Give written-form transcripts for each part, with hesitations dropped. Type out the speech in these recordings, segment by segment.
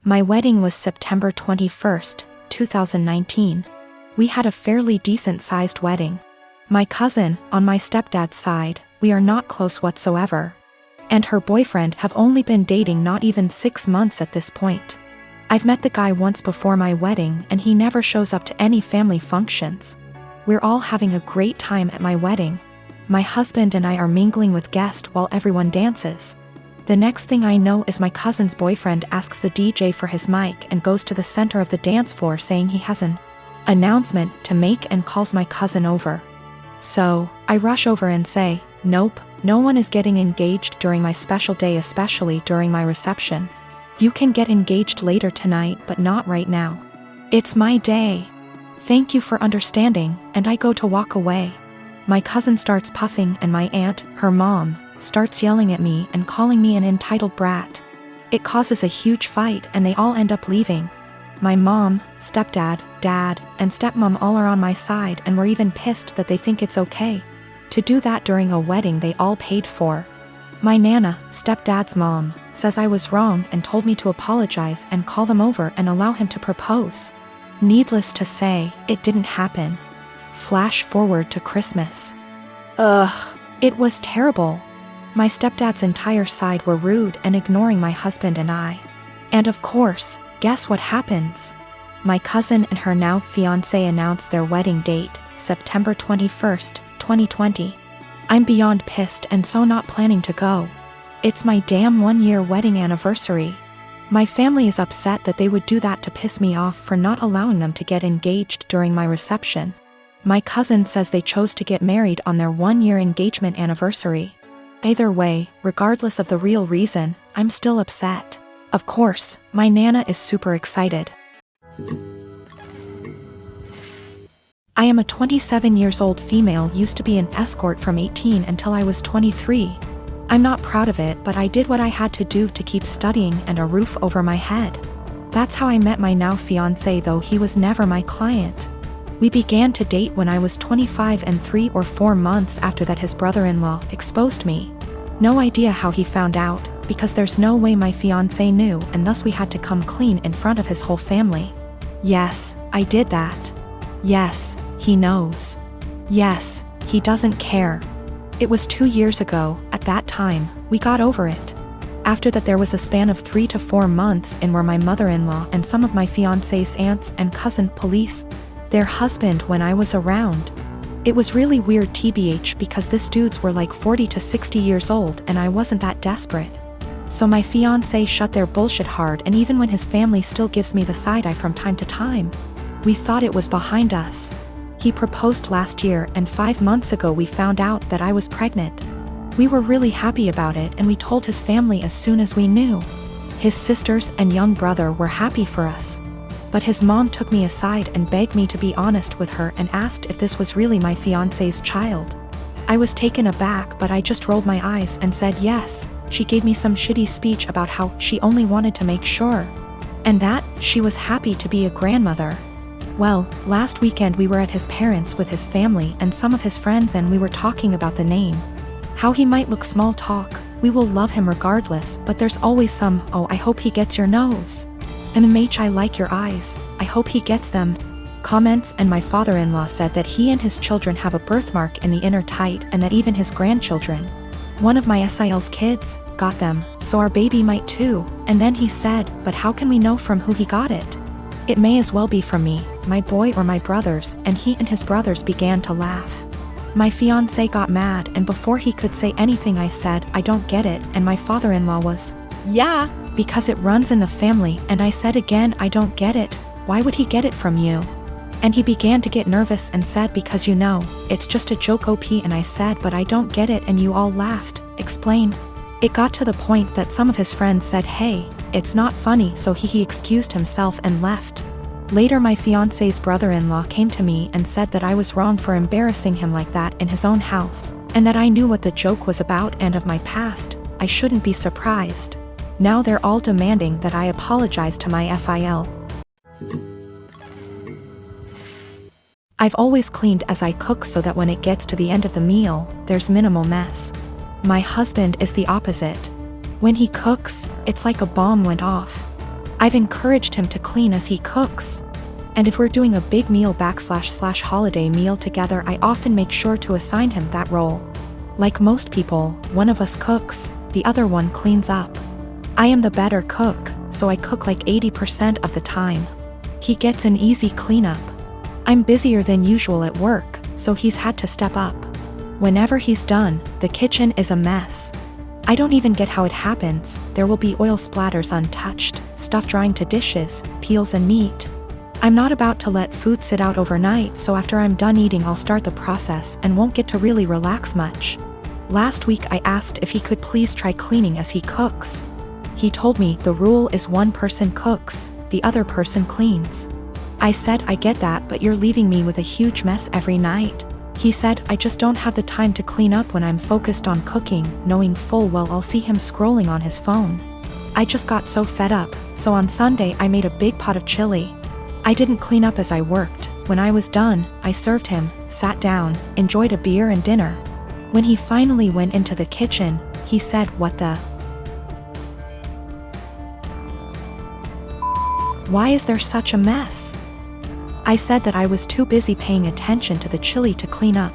My wedding was September 21st, 2019. We had a fairly decent-sized wedding. My cousin, on my stepdad's side, we are not close whatsoever. And her boyfriend have only been dating not even 6 months at this point. I've met the guy once before my wedding and he never shows up to any family functions. We're all having a great time at my wedding. My husband and I are mingling with guests while everyone dances. The next thing I know is my cousin's boyfriend asks the DJ for his mic and goes to the center of the dance floor saying he has an announcement to make and calls my cousin over. So, I rush over and say, "Nope, no one is getting engaged during my special day, especially during my reception. You can get engaged later tonight but not right now. It's my day. Thank you for understanding," and I go to walk away. My cousin starts puffing and my aunt, her mom, starts yelling at me and calling me an entitled brat. It causes a huge fight and they all end up leaving. My mom, stepdad, dad, and stepmom all are on my side and were even pissed that they think it's okay to do that during a wedding they all paid for. My nana, stepdad's mom, says I was wrong and told me to apologize and call them over and allow him to propose. Needless to say, it didn't happen. Flash forward to Christmas. It was terrible. My stepdad's entire side were rude and ignoring my husband and I. And of course, guess what happens? My cousin and her now fiancé announced their wedding date, September 21st, 2020. I'm beyond pissed and so not planning to go. It's my damn 1-year wedding anniversary. My family is upset that they would do that to piss me off for not allowing them to get engaged during my reception. My cousin says they chose to get married on their 1-year engagement anniversary. Either way, regardless of the real reason, I'm still upset. Of course, my nana is super excited. I am a 27-years-old female, used to be an escort from 18 until I was 23. I'm not proud of it, but I did what I had to do to keep studying and a roof over my head. That's how I met my now fiancé, though he was never my client. We began to date when I was 25 and 3 or 4 months after that his brother-in-law exposed me. No idea how he found out, because there's no way my fiancé knew, and thus we had to come clean in front of his whole family. Yes, I did that. Yes, he knows. Yes, he doesn't care. It was 2 years ago. At that time, we got over it. After that there was a span of 3 to 4 months in where my mother-in-law and some of my fiancé's aunts and cousin police their husband when I was around. It was really weird tbh because this dudes were like 40 to 60 years old and I wasn't that desperate. So my fiancé shut their bullshit hard, and even when his family still gives me the side eye from time to time, we thought it was behind us. He proposed last year and 5 months ago we found out that I was pregnant. We were really happy about it and we told his family as soon as we knew. His sisters and young brother were happy for us. But his mom took me aside and begged me to be honest with her and asked if this was really my fiancé's child. I was taken aback, but I just rolled my eyes and said yes. She gave me some shitty speech about how she only wanted to make sure, and that she was happy to be a grandmother. Well, last weekend we were at his parents' with his family and some of his friends, and we were talking about the name. How he might look, small talk. We will love him regardless, but there's always some, "Oh, I hope he gets your nose." "MMH, I like your eyes. I hope he gets them." Comments, and my father-in-law said that he and his children have a birthmark in the inner tight and that even his grandchildren, one of my SIL's kids, got them, so our baby might too. And then he said, "But how can we know from who he got it? It may as well be from me, my boy, or my brothers," and he and his brothers began to laugh. My fiancé got mad, and before he could say anything I said, "I don't get it," and my father-in-law was, "Yeah, because it runs in the family," and I said again, "I don't get it. Why would he get it from you?" And he began to get nervous and said, "Because you know, it's just a joke, OP," and I said, "But I don't get it," and you all laughed. Explain. It got to the point that some of his friends said, "Hey, it's not funny," so he excused himself and left. Later my fiancé's brother-in-law came to me and said that I was wrong for embarrassing him like that in his own house, and that I knew what the joke was about and of my past. I shouldn't be surprised. Now they're all demanding that I apologize to my FIL. I've always cleaned as I cook so that when it gets to the end of the meal, there's minimal mess. My husband is the opposite. When he cooks, it's like a bomb went off. I've encouraged him to clean as he cooks. And if we're doing a big meal / holiday meal together, I often make sure to assign him that role. Like most people, one of us cooks, the other one cleans up. I am the better cook, so I cook like 80% of the time. He gets an easy cleanup. I'm busier than usual at work, so he's had to step up. Whenever he's done, the kitchen is a mess. I don't even get how it happens. There will be oil splatters untouched, stuff drying to dishes, peels and meat. I'm not about to let food sit out overnight, so after I'm done eating I'll start the process and won't get to really relax much. Last week I asked if he could please try cleaning as he cooks. He told me the rule is one person cooks, the other person cleans. I said I get that, but you're leaving me with a huge mess every night. He said I just don't have the time to clean up when I'm focused on cooking, knowing full well I'll see him scrolling on his phone. I just got so fed up, so on Sunday I made a big pot of chili. I didn't clean up as I worked. When I was done, I served him, sat down, enjoyed a beer and dinner. When he finally went into the kitchen, he said, "What the? Why is there such a mess?" I said that I was too busy paying attention to the chili to clean up.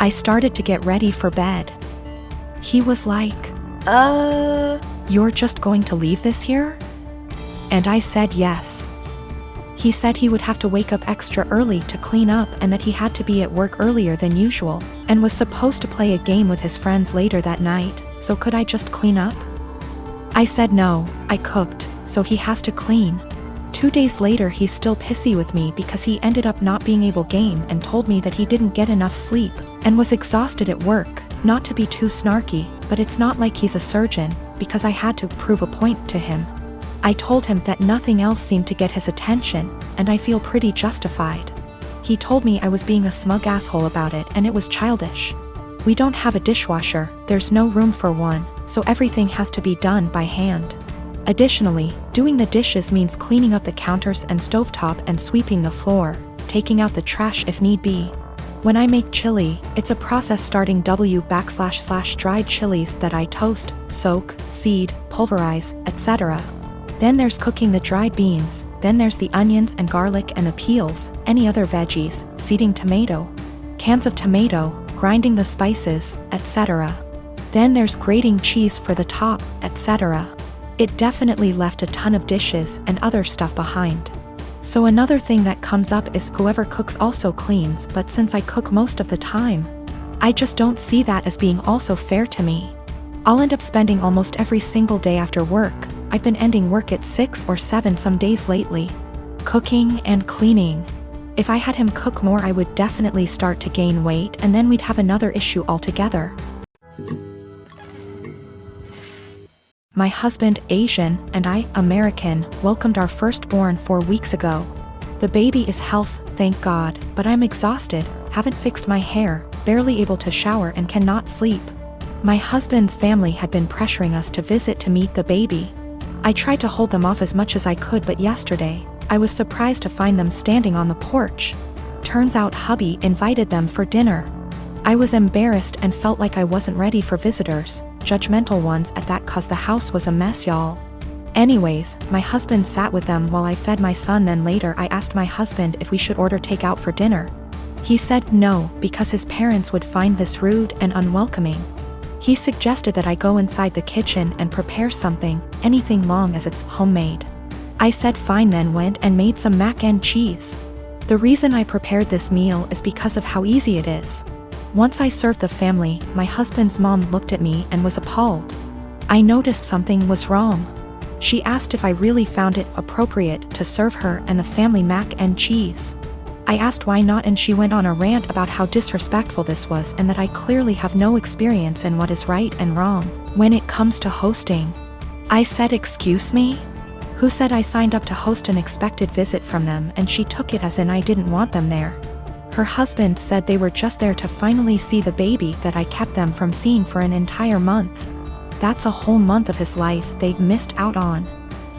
I started to get ready for bed. He was like, "You're just going to leave this here?" And I said yes. He said he would have to wake up extra early to clean up and that he had to be at work earlier than usual, and was supposed to play a game with his friends later that night, so could I just clean up? I said no, I cooked, so he has to clean. 2 days later he's still pissy with me because he ended up not being able game and told me that he didn't get enough sleep, and was exhausted at work. Not to be too snarky, but it's not like he's a surgeon, because I had to prove a point to him. I told him that nothing else seemed to get his attention, and I feel pretty justified. He told me I was being a smug asshole about it and it was childish. We don't have a dishwasher, there's no room for one, so everything has to be done by hand. Additionally, doing the dishes means cleaning up the counters and stovetop and sweeping the floor, taking out the trash if need be. When I make chili, it's a process starting // dried chilies that I toast, soak, seed, pulverize, etc. Then there's cooking the dried beans, then there's the onions and garlic and the peels, any other veggies, seeding tomato, cans of tomato, grinding the spices, etc. Then there's grating cheese for the top, etc. It definitely left a ton of dishes and other stuff behind. So another thing that comes up is whoever cooks also cleans, but since I cook most of the time, I just don't see that as being also fair to me. I'll end up spending almost every single day after work. I've been ending work at 6 or 7 some days lately, cooking and cleaning. If I had him cook more I would definitely start to gain weight and then we'd have another issue altogether. My husband, Asian, and I, American, welcomed our firstborn 4 weeks ago. The baby is healthy, thank God, but I'm exhausted, haven't fixed my hair, barely able to shower and cannot sleep. My husband's family had been pressuring us to visit to meet the baby. I tried to hold them off as much as I could, but yesterday, I was surprised to find them standing on the porch. Turns out hubby invited them for dinner. I was embarrassed and felt like I wasn't ready for visitors, judgmental ones at that, cause the house was a mess, y'all. Anyways, my husband sat with them while I fed my son. Then later I asked my husband if we should order takeout for dinner. He said no, because his parents would find this rude and unwelcoming. He suggested that I go inside the kitchen and prepare something, anything long as it's homemade. I said fine, then went and made some mac and cheese. The reason I prepared this meal is because of how easy it is. Once I served the family, my husband's mom looked at me and was appalled. I noticed something was wrong. She asked if I really found it appropriate to serve her and the family mac and cheese. I asked why not, and she went on a rant about how disrespectful this was and that I clearly have no experience in what is right and wrong when it comes to hosting. I said, "Excuse me? Who said I signed up to host an expected visit from them?" And she took it as in I didn't want them there. Her husband said they were just there to finally see the baby that I kept them from seeing for an entire month. That's a whole month of his life they'd missed out on.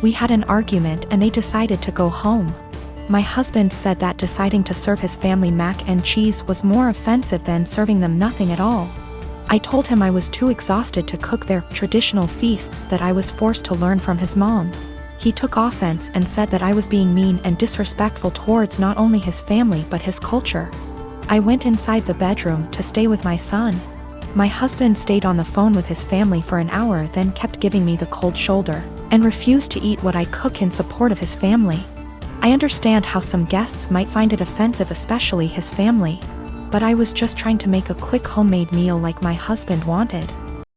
We had an argument and they decided to go home. My husband said that deciding to serve his family mac and cheese was more offensive than serving them nothing at all. I told him I was too exhausted to cook their traditional feasts that I was forced to learn from his mom. He took offense and said that I was being mean and disrespectful towards not only his family but his culture. I went inside the bedroom to stay with my son. My husband stayed on the phone with his family for an hour, then kept giving me the cold shoulder, and refused to eat what I cook in support of his family. I understand how some guests might find it offensive, especially his family, but I was just trying to make a quick homemade meal like my husband wanted.